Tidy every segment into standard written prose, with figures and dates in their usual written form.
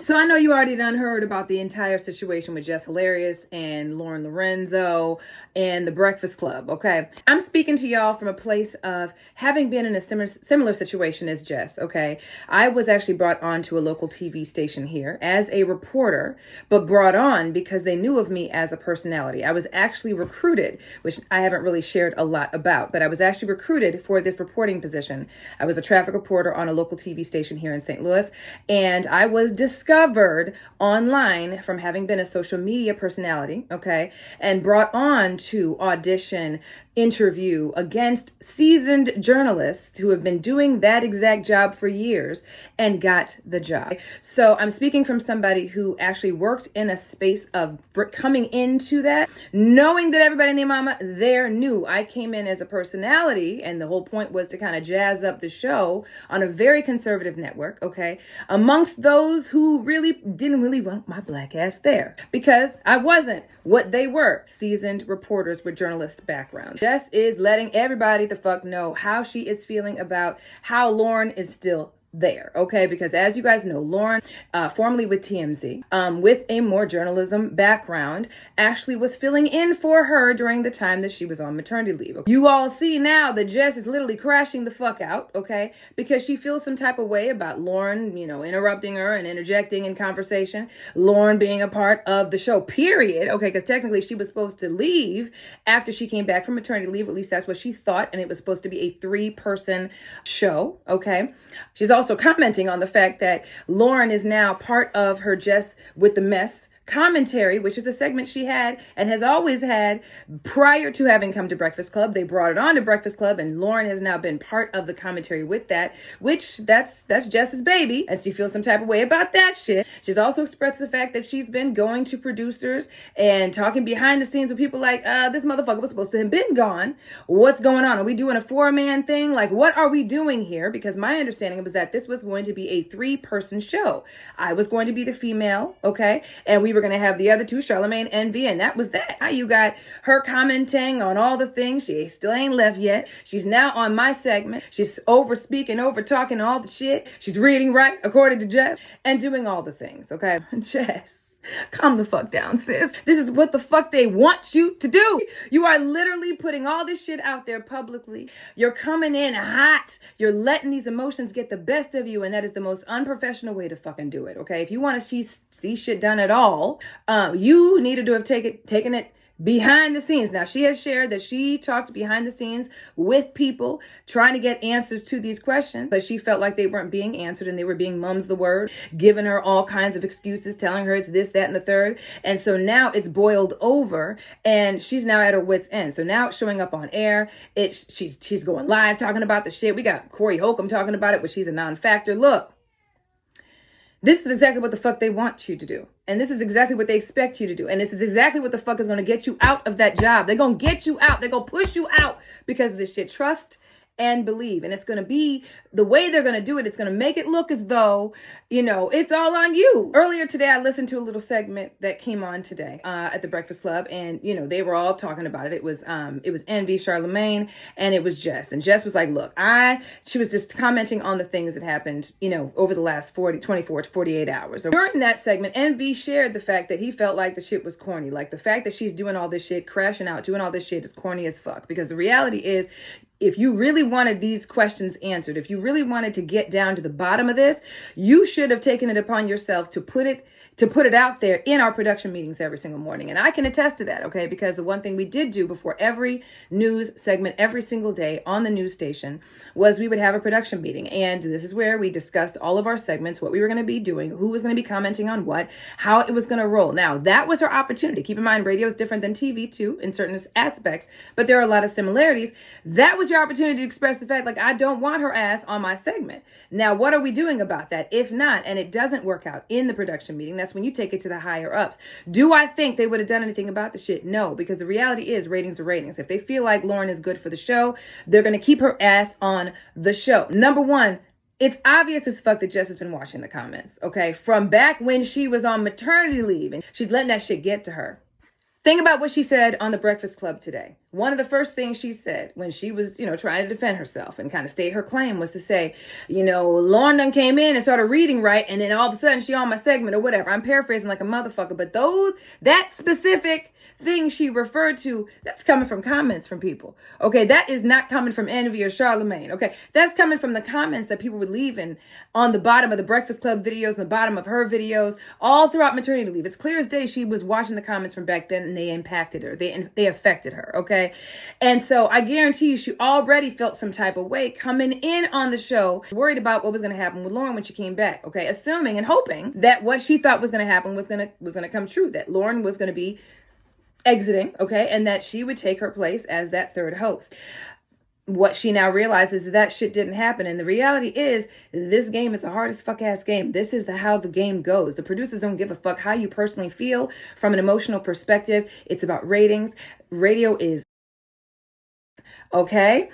So I know you already done heard about the entire situation with Jess Hilarious and Lauren Lorenzo and the Breakfast Club, okay? I'm speaking to y'all from a place of having been in a similar situation as Jess, okay? I was actually brought on to a local TV station here as a reporter, but brought on because they knew of me as a personality. I was actually recruited, which I haven't really shared a lot about, but I was actually recruited for this reporting position. I was a traffic reporter on a local TV station here in St. Louis, and I was discovered online from having been a social media personality, okay, and brought on to audition, interview against seasoned journalists who have been doing that exact job for years and got the job. So I'm speaking from somebody who actually worked in a space of coming into that, knowing that everybody named Mama there knew I came in as a personality, and the whole point was to kind of jazz up the show on a very conservative network, okay, amongst those who really didn't really want my black ass there because I wasn't what they were, seasoned reporters with journalist background. Jess is letting everybody the fuck know how she is feeling about how Lauren is still there, okay? Because as you guys know, Lauren, formerly with TMZ, with a more journalism background, actually was filling in for her during the time that she was on maternity leave. You all see now that Jess is literally crashing the fuck out, okay? Because she feels some type of way about Lauren, interrupting her and interjecting in conversation. Lauren being a part of the show, period, okay? Because technically she was supposed to leave after she came back from maternity leave. At least that's what she thought. And it was supposed to be a 3-person show, okay? She's also commenting on the fact that Lauren is now part of her Jess with the Mess commentary, which is a segment she had and has always had prior to having come to Breakfast Club. They brought it on to Breakfast Club, and Lauren has now been part of the commentary with that, which that's Jess's baby, and she feels some type of way about that shit. She's also expressed the fact that she's been going to producers and talking behind the scenes with people like, this motherfucker was supposed to have been gone. What's going on? Are we doing a 4-man thing? Like, what are we doing here? Because my understanding was that this was going to be a 3-person show. I was going to be the female, okay? And we were going to have the other two, Charlamagne and V, and that was that. How you got her commenting on all the things. She still ain't left yet. She's now on my segment. She's over speaking, over talking all the shit. She's reading right, according to Jess, and doing all the things, okay? Jess, calm the fuck down, sis. This is what the fuck they want you to do. You are literally putting all this shit out there publicly. You're coming in hot. You're letting these emotions get the best of you, and that is the most unprofessional way to fucking do it, okay? If you want to see shit done at all, you needed to have taken it behind the scenes. Now, she has shared that she talked behind the scenes with people trying to get answers to these questions, but she felt like they weren't being answered and they were being mum's the word, giving her all kinds of excuses, telling her it's this, that, and the third. And so now it's boiled over and she's now at her wit's end. So now it's showing up on air. She's going live talking about the shit. We got Corey Holcomb talking about it, but she's a non-factor. Look, this is exactly what the fuck they want you to do. And this is exactly what they expect you to do. And this is exactly what the fuck is going to get you out of that job. They're going to get you out. They're going to push you out because of this shit. Trust and believe. And it's going to be the way they're going to do it. It's going to make it look as though, it's all on you. Earlier today, I listened to a little segment that came on today at the Breakfast Club. And, they were all talking about it. It was Envy, Charlamagne, and it was Jess. And Jess was like, look, she was just commenting on the things that happened, over the last 24 to 48 hours. So during that segment, Envy shared the fact that he felt like the shit was corny. Like the fact that she's doing all this shit, crashing out, doing all this shit is corny as fuck. Because the reality is, if you really wanted these questions answered, if you really wanted to get down to the bottom of this, you should have taken it upon yourself to put it out there in our production meetings every single morning. And I can attest to that, okay? Because the one thing we did do before every news segment, every single day on the news station, was we would have a production meeting. And this is where we discussed all of our segments, what we were going to be doing, who was going to be commenting on what, how it was going to roll. Now, that was our opportunity. Keep in mind, radio is different than TV too, in certain aspects, but there are a lot of similarities. That was your opportunity to express the fact, like, I don't want her ass on my segment. Now, what are we doing about that? If not, and it doesn't work out in the production meeting, that's when you take it to the higher ups. Do I think they would have done anything about the shit? No, because the reality is ratings are ratings. If they feel like Lauren is good for the show, they're going to keep her ass on the show. Number one, it's obvious as fuck that Jess has been watching the comments, okay? From back when she was on maternity leave and she's letting that shit get to her. Think about what she said on the Breakfast Club today. One of the first things she said when she was, trying to defend herself and kind of state her claim was to say, Lauren done came in and started reading right, and then all of a sudden she on my segment or whatever. I'm paraphrasing like a motherfucker, but that specific thing she referred to, that's coming from comments from people. Okay, that is not coming from Envy or Charlemagne. Okay, that's coming from the comments that people were leaving on the bottom of the Breakfast Club videos and the bottom of her videos all throughout maternity leave. It's clear as day she was watching the comments from back then, and they impacted her. They affected her. Okay, and so I guarantee you, she already felt some type of way coming in on the show, worried about what was going to happen with Lauren when she came back. Okay, assuming and hoping that what she thought was going to happen was going to come true, that Lauren was going to be exiting, okay, and that she would take her place as that third host. What she now realizes is that shit didn't happen. And the reality is, this game is the hardest fuck ass game. This is how the game goes. The producers don't give a fuck how you personally feel from an emotional perspective. It's about ratings. Radio is okay.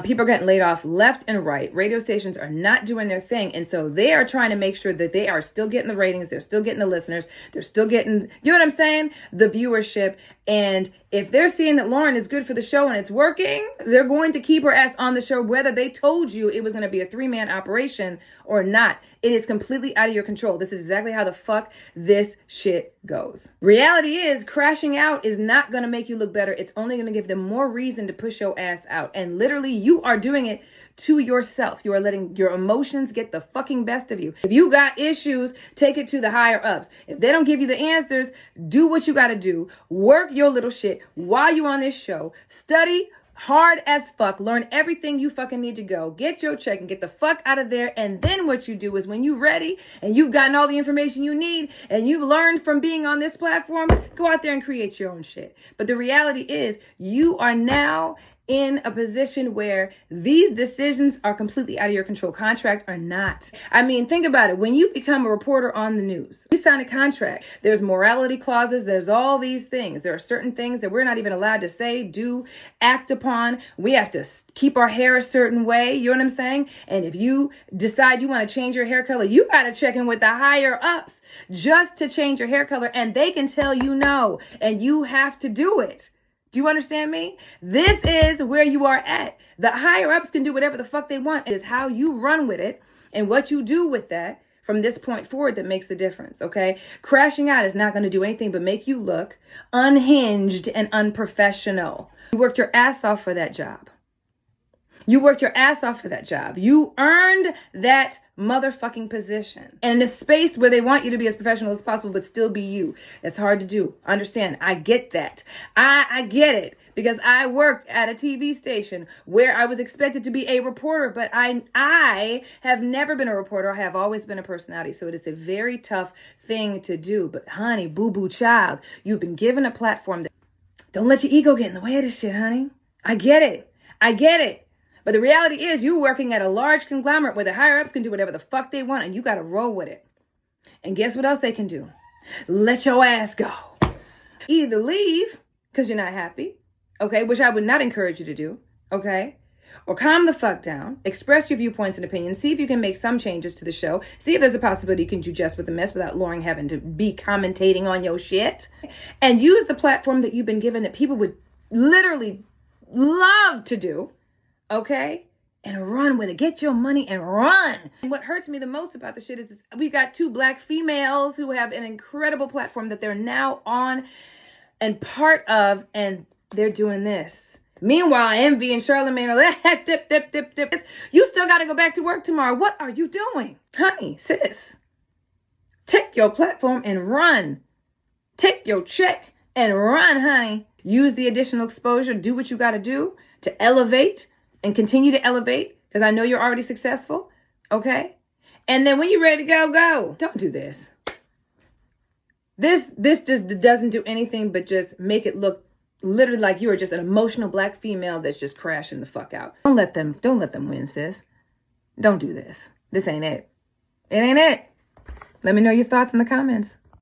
People are getting laid off left and right. Radio stations are not doing their thing. And so they are trying to make sure that they are still getting the ratings. They're still getting the listeners. They're still getting, you know what I'm saying? The viewership. And if they're seeing that Lauren is good for the show and it's working, they're going to keep her ass on the show, whether they told you it was going to be a 3-man operation or not. It is completely out of your control. This is exactly how the fuck this shit goes. Reality is, crashing out is not going to make you look better. It's only going to give them more reason to push your ass out. And literally, you are doing it to yourself. You are letting your emotions get the fucking best of you. If you got issues, take it to the higher ups. If they don't give you the answers, do what you got to do. Work your little shit while you're on this show. Study hard as fuck. Learn everything you fucking need to go. Get your check and get the fuck out of there. And then what you do is, when you're ready and you've gotten all the information you need and you've learned from being on this platform, go out there and create your own shit. But the reality is, you are now in a position where these decisions are completely out of your control, contract or not. I mean, think about it. When you become a reporter on the news, you sign a contract. There's morality clauses. There's all these things. There are certain things that we're not even allowed to say, do, act upon. We have to keep our hair a certain way. You know what I'm saying? And if you decide you want to change your hair color, you got to check in with the higher ups just to change your hair color. And they can tell you no, and you have to do it. Do you understand me? This is where you are at. The higher ups can do whatever the fuck they want. It is how you run with it and what you do with that from this point forward that makes the difference, okay? Crashing out is not going to do anything but make you look unhinged and unprofessional. You worked your ass off for that job. You worked your ass off for that job. You earned that motherfucking position. And in a space where they want you to be as professional as possible, but still be you. It's hard to do. Understand. I get that. I get it. Because I worked at a TV station where I was expected to be a reporter, but I have never been a reporter. I have always been a personality. So it is a very tough thing to do. But honey, boo-boo child, you've been given a platform. Don't let your ego get in the way of this shit, honey. I get it. I get it. But the reality is, you're working at a large conglomerate where the higher ups can do whatever the fuck they want, and you got to roll with it. And guess what else they can do? Let your ass go. Either leave because you're not happy, okay, which I would not encourage you to do, okay, or calm the fuck down, express your viewpoints and opinions, see if you can make some changes to the show, see if there's a possibility you can do Jess with the mess without Lauren having to be commentating on your shit, and use the platform that you've been given that people would literally love to do. Okay? And run with it. Get your money and run. And what hurts me the most about the shit is we've got 2 Black females who have an incredible platform that they're now on and part of, and they're doing this. Meanwhile, Envy and Charlemagne are like, dip. You still got to go back to work tomorrow. What are you doing? Honey, sis, take your platform and run. Take your check and run, honey. Use the additional exposure. Do what you got to do to elevate and continue to elevate, because I know you're already successful, okay? And then when you're ready to go, go. Don't do this. This just doesn't do anything but just make it look literally like you are just an emotional Black female that's just crashing the fuck out. Don't let them win, sis. Don't do this. This ain't it. It ain't it. Let me know your thoughts in the comments.